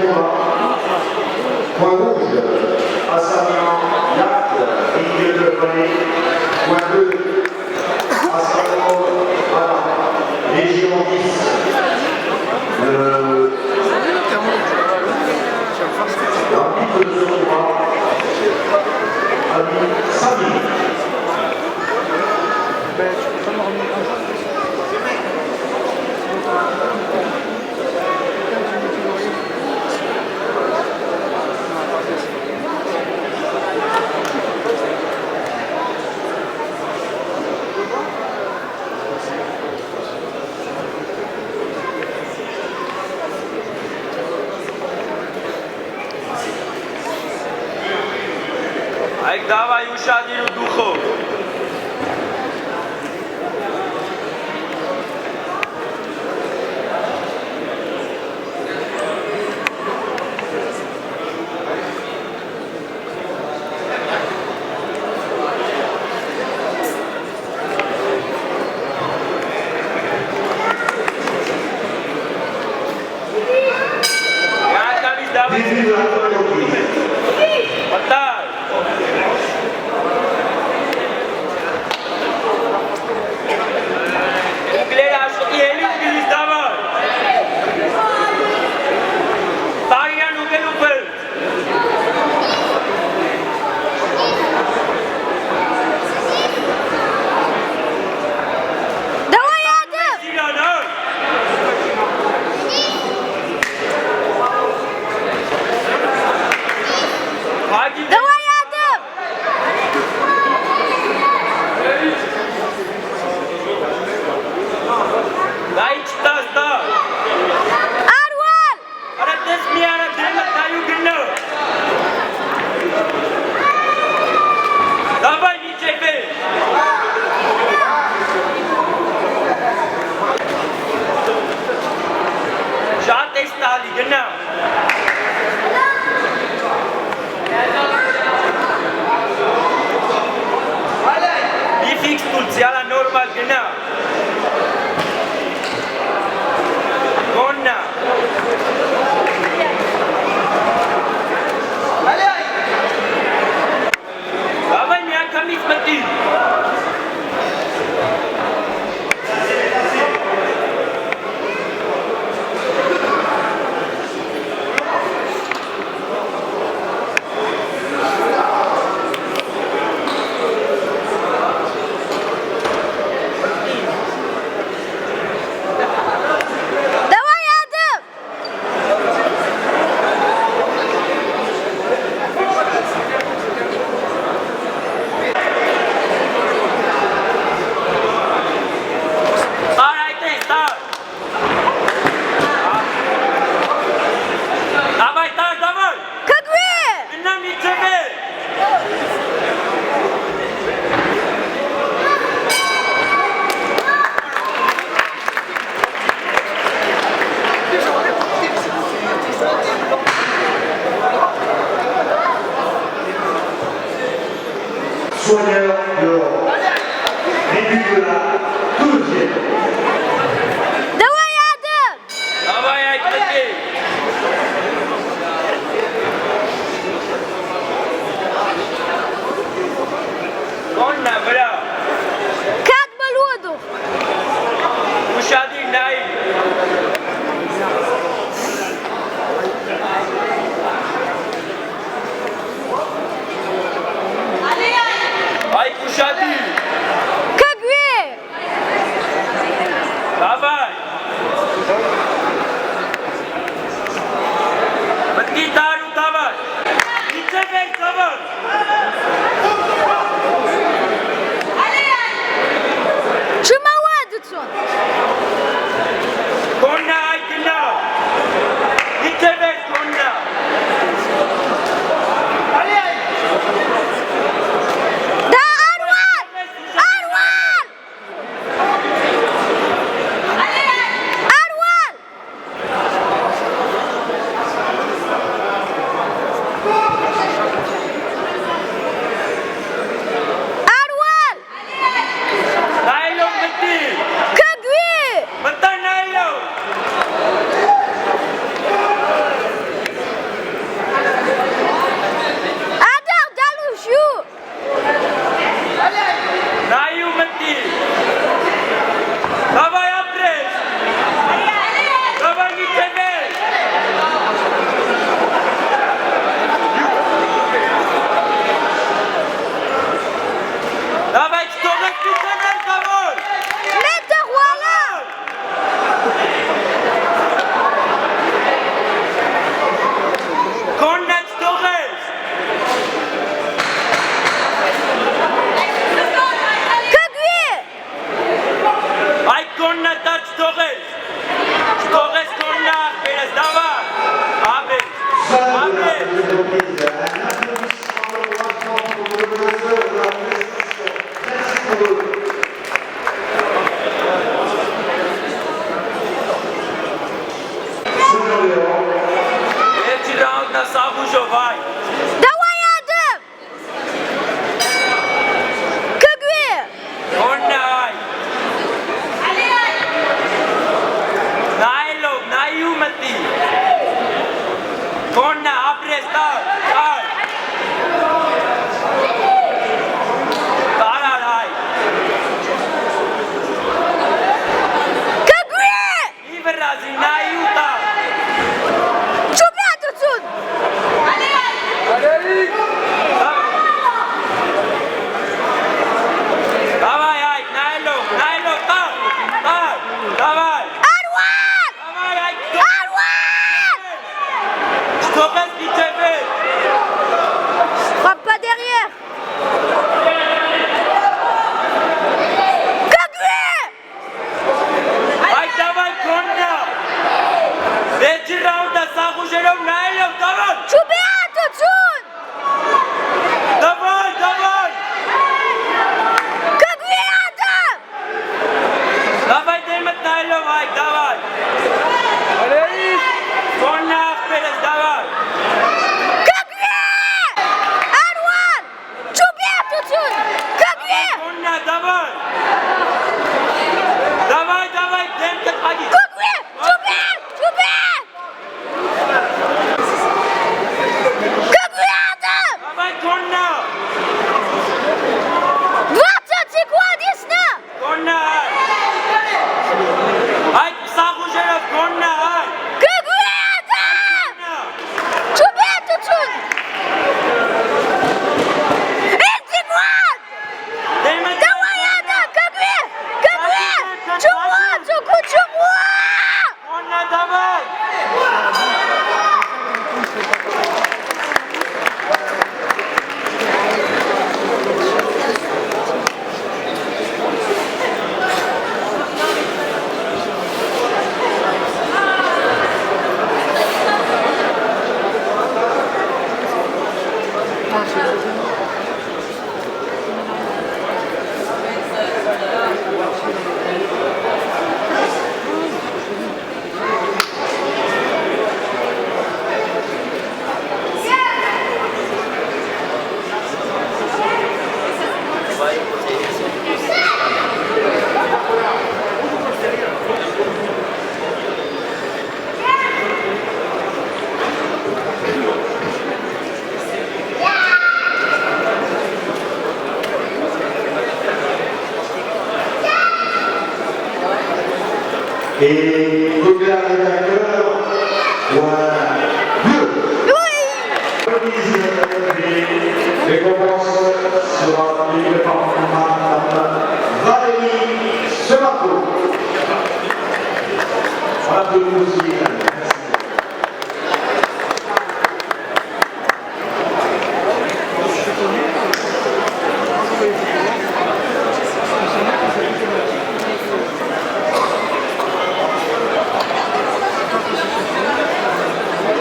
combat. Point rouge, assaillant Yacht, milieu de Palais. Point bleu, assaillant Légion 10. L'arbitre de ce combat, Ali Sami. Ať dávajú šadinu duchov. Ja tam ísť dávať. Otár. Gledaš ele ísť dávať. Tarian ugelupel. Давай, Адам! Давай, Адам! Дай читаш да. Арвал! Ара дес мияна дрема таю гына. Давай ничепе. Жате стали гына. Bifix tulțiala normal gâna. Gonna. Давай меня камить смотри. Давай, Адам! Star, айде, стар. Давай, стар, давай. Как вы? Гына ничепе. Soigneur dehors. Début de la deuxième. Давай, Адам! Давай, айде. Gonna, бля. Как Болоду? Ушади най. Ай, reprises, un applaudissement d'encouragement pour le professeur de la prestation. Merci pour eux. Treći round na Sabužo vai. Давай, Адам! Кагуе! Kornaj. Najlov, najumati. Korna, apre, stav, stav. Tara, raj. Кагуе! Iverazi, najuta. Чубят отсюда! Давай, Айк, najlov, najlov, stav, stav. Давай. Арван! Давай, Айк. Арван! Что без тебе? Frappe pas derrière! Кагуе! Айк, давай, Korna. Treći round na Sabužo najlov, давай. Чубят отсюда! Давай, давай. Кагуе, Адам! Давай, Demet najlov, Айк, давай. Korna, Perez, давай. Кагуе! Арван! Чубят отсюда! Кагуе! Korna, давай. Давай, давай, Demet, hadi. Кагуе! Чубят! Чубят! Кагуе, Адам! Давай, Korna. 20 секунд и сна! Korna, Айк, Sabužo, Korna, Айк. Кагуе, Адам! Korna. Чубят отсюда! Интеграт! Demet, Давай, Адам! Кагуе! Кагуе! Чума! Чуку, чума! Korna, давай. Et Coquelin rédacteur, voilà, deux. Oui! Remise des récompenses